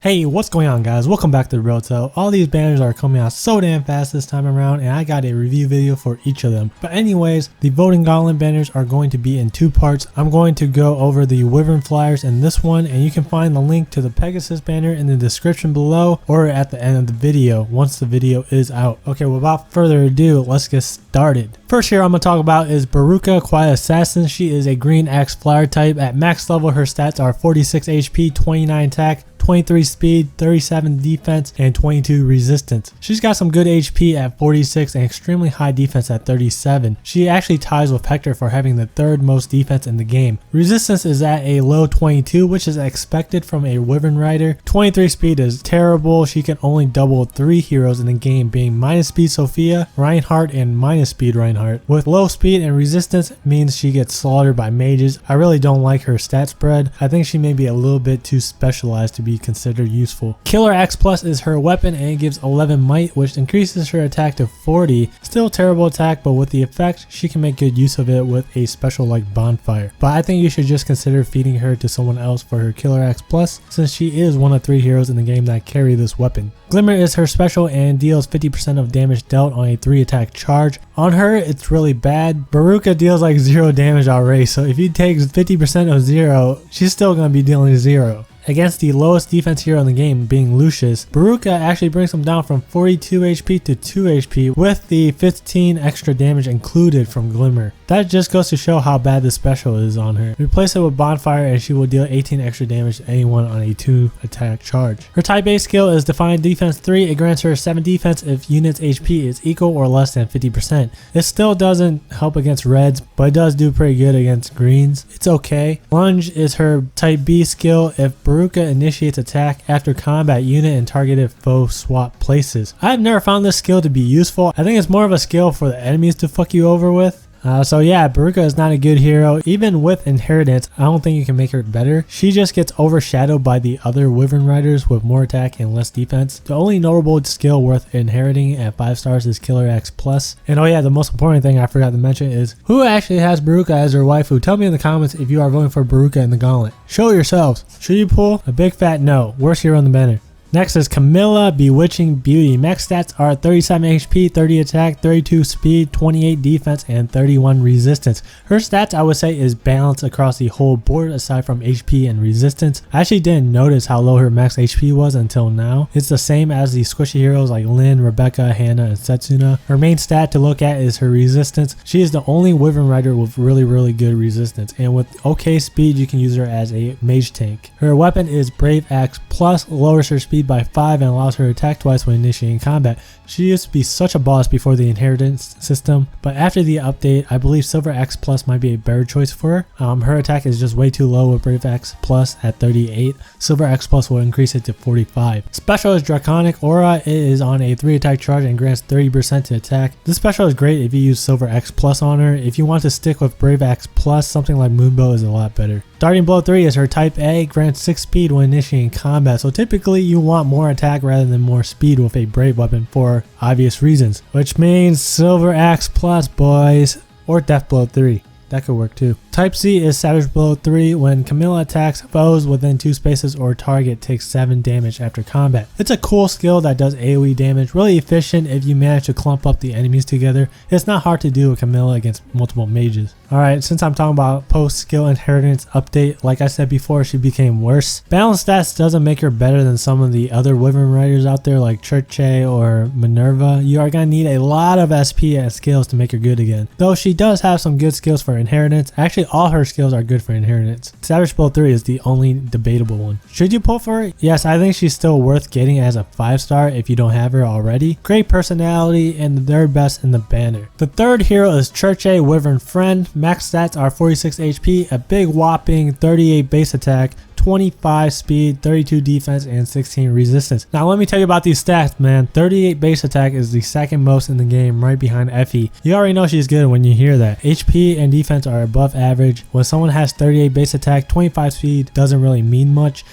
Hey, what's going on guys? Welcome back to Brotel. All these banners are coming out so damn fast this time around and I got a review video for each of them. But anyways, the voting gauntlet banners are going to be in two parts. I'm going to go over the Wyvern flyers in this one, and you can find the link to the Pegasus banner in the description below or at the end of the video once the video is out. Okay, without further ado, let's get started. First here I'm going to talk about is Veruca, Quiet Assassin. She is a green axe flyer type. At max level her stats are 46 HP, 29 attack, 23 speed, 37 defense, and 22 resistance. She's got some good HP at 46 and extremely high defense at 37. She actually ties with Hector for having the third most defense in the game. Resistance is at a low 22, which is expected from a Wyvern Rider. 23 speed is terrible. She can only double 3 heroes in the game, being minus speed Sophia, Reinhardt, and minus speed Reinhardt. With low speed and resistance means she gets slaughtered by mages. I really don't like her stat spread. I think she may be a little bit too specialized to be considered useful. Killer Axe Plus is her weapon and it gives 11 might, which increases her attack to 40. Still terrible attack, but with the effect she can make good use of it with a special like bonfire. But I think you should just consider feeding her to someone else for her Killer Axe Plus, since she is one of 3 heroes in the game that carry this weapon. Glimmer is her special and deals 50% of damage dealt on a 3 attack charge. On her it's really bad. Veruca deals like 0 damage already, so if you take 50% of 0, she's still going to be dealing 0. Against the lowest defense hero in the game, being Lucius, Veruca actually brings him down from 42 HP to 2 HP with the 15 extra damage included from Glimmer. That just goes to show how bad this special is on her. Replace it with Bonfire and she will deal 18 extra damage to anyone on a 2 attack charge. Her type A skill is Defiant Defense 3. It grants her 7 defense if units HP is equal or less than 50%. It still doesn't help against reds, but it does do pretty good against greens. It's okay. Lunge is her type B skill. If Veruca initiates attack after combat, unit and targeted foe swap places. I've never found this skill to be useful. I think it's more of a skill for the enemies to fuck you over with. So yeah, Veruca is not a good hero. Even with inheritance, I don't think you can make her better. She just gets overshadowed by the other Wyvern Riders with more attack and less defense. The only notable skill worth inheriting at 5 stars is Killer Axe Plus. And oh yeah, the most important thing I forgot to mention is who actually has Veruca as their waifu? Tell me in the comments if you are voting for Veruca in the gauntlet. Show yourselves. Should you pull? A big fat no. Worst hero in the banner. Next is Camilla, Bewitching Beauty. Max stats are 37 HP, 30 attack, 32 speed, 28 defense, and 31 resistance. Her stats I would say is balanced across the whole board aside from HP and resistance. I actually didn't notice how low her max HP was until now. It's the same as the squishy heroes like Lynn, Rebecca, Hannah, and Setsuna. Her main stat to look at is her resistance. She is the only Wyvern Rider with really good resistance, and with okay speed you can use her as a mage tank. Her weapon is Brave Axe Plus, lowers her speed by 5 and allows her to attack twice when initiating combat. She used to be such a boss before the inheritance system, but after the update I believe Silver Axe Plus might be a better choice for her. Her attack is just way too low with Brave Axe Plus at 38. Silver Axe Plus will increase it to 45. Special is Draconic Aura. It is on a 3 attack charge and grants 30% to attack. This special is great if you use Silver Axe Plus on her. If you want to stick with Brave Axe Plus, something like Moonbow is a lot better. Darting Blow 3 is her type A, grants 6 speed when initiating combat, so typically you want more attack rather than more speed with a brave weapon for obvious reasons, which means Silver Axe Plus, boys, or Death Blow 3. That could work too. Type C is Savage Blow 3. When Camilla attacks, foes within 2 spaces or target takes 7 damage after combat. It's a cool skill that does AoE damage, really efficient if you manage to clump up the enemies together. It's not hard to do with Camilla against multiple mages. Alright, since I'm talking about post-skill inheritance update, like I said before, she became worse. Balance stats doesn't make her better than some of the other Wyvern Riders out there like Churche or Minerva. You are going to need a lot of SP and skills to make her good again. Though she does have some good skills for inheritance. Actually, all her skills are good for inheritance. Savage Blow 3 is the only debatable one. Should you pull for her? Yes, I think she's still worth getting as a 5-star if you don't have her already. Great personality and the 3rd best in the banner. The 3rd hero is Churche, Wyvern Friend. Max stats are 46 HP, a big whopping 38 base attack, 25 speed, 32 defense, and 16 resistance. Now let me tell you about these stats, man. 38 base attack is the 2nd most in the game, right behind Effie. You already know she's good when you hear that. HP and defense are above average. When someone has 38 base attack, 25 speed doesn't really mean much.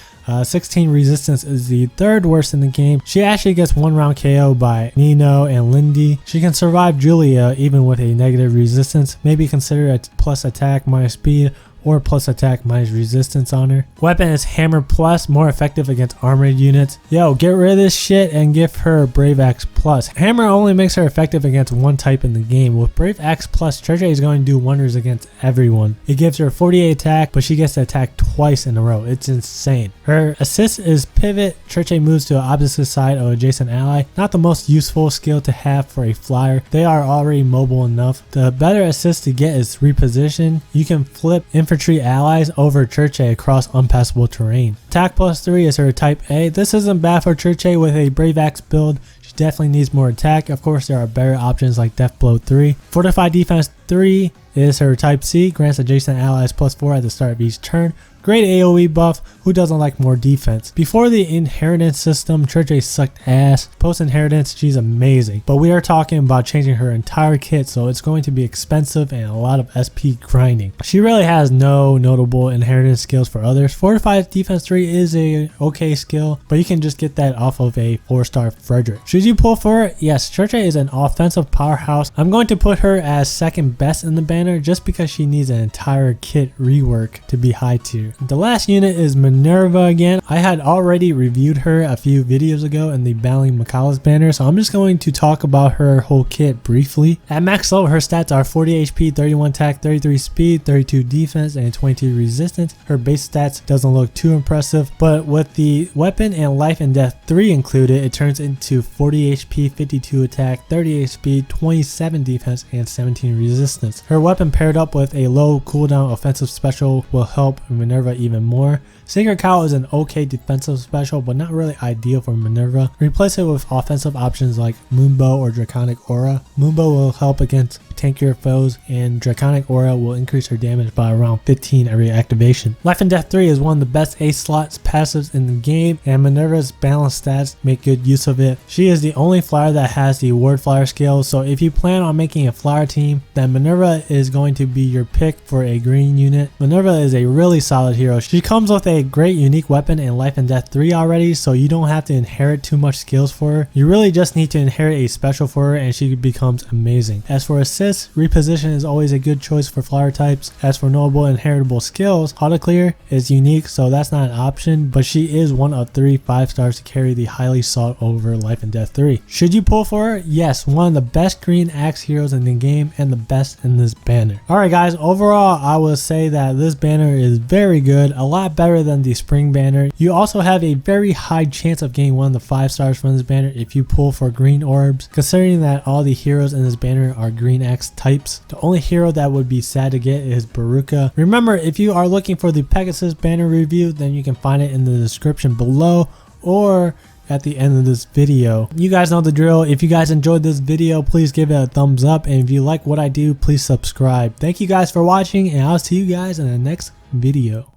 16 resistance is the 3rd worst in the game. She actually gets 1 round KO by Nino and Lindy. She can survive Julia even with a negative resistance. Maybe consider a plus attack minus speed or plus attack minus resistance on her. Weapon is Hammer Plus, more effective against armored units. Yo, get rid of this shit and give her Brave Axe Plus. Hammer only makes her effective against one type in the game. With Brave Axe Plus, Churche is going to do wonders against everyone. It gives her 48 attack, but she gets to attack twice in a row. It's insane. Her assist is Pivot. Churche moves to the opposite side of adjacent ally. Not the most useful skill to have for a flyer. They are already mobile enough. The better assist to get is Reposition. You can flip infantry allies over Churche across unpassable terrain. Attack plus 3 is her type A. This isn't bad for Churche with a Brave Axe build. She definitely needs more attack. Of course, there are better options like Death Blow 3. Fortified Defense 3 is her type C. Grants adjacent allies plus 4 at the start of each turn. Great AoE buff. Who doesn't like more defense? Before the inheritance system, Churche sucked ass. Post inheritance, she's amazing. But we are talking about changing her entire kit, so it's going to be expensive and a lot of SP grinding. She really has no notable inheritance skills for others. Fortified Defense 3 is a okay skill, but you can just get that off of a 4-star Frederick. Should you pull for it? Yes, Churche is an offensive powerhouse. I'm going to put her as second best in the banner just because she needs an entire kit rework to be high tier. The last unit is Minerva again. I had already reviewed her a few videos ago in the Battling Michaelis banner, so I'm just going to talk about her whole kit briefly. At max level, her stats are 40 HP, 31 attack, 33 speed, 32 defense, and 22 resistance. Her base stats doesn't look too impressive, but with the weapon and life and death 3 included, it turns into 40 HP, 52 attack, 38 speed, 27 defense, and 17 resistance. Her weapon paired up with a low cooldown offensive special will help Minerva even more. Sacred Cow is an okay defensive special, but not really ideal for Minerva. Replace it with offensive options like Moonbow or Draconic Aura. Moonbow will help against tankier foes, and Draconic Aura will increase her damage by around 15 every activation. Life and Death 3 is one of the best A slots passives in the game, and Minerva's balanced stats make good use of it. She is the only flyer that has the Ward Flyer skill, so if you plan on making a flyer team, then Minerva is going to be your pick for a green unit. Minerva is a really solid hero. She comes with a great unique weapon in Life and Death 3 already, so you don't have to inherit too much skills for her. You really just need to inherit a special for her and she becomes amazing. As for assist, Reposition is always a good choice for flyer types. As for notable inheritable skills, Auto Clear is unique, so that's not an option, but she is one of 3 5-stars to carry the highly sought over Life and Death 3. Should you pull for her? Yes, one of the best green axe heroes in the game and the best in this banner. Alright guys, overall I will say that this banner is very good, a lot better than the spring banner. You also have a very high chance of getting one of the 5 stars from this banner if you pull for green orbs, considering that all the heroes in this banner are green axe types. The only hero that would be sad to get is Veruca. Remember, if you are looking for the Pegasus banner review, then you can find it in the description below or at the end of this video. You guys know the drill. If you guys enjoyed this video, please give it a thumbs up, and if you like what I do, please subscribe. Thank you guys for watching, and I'll see you guys in the next video.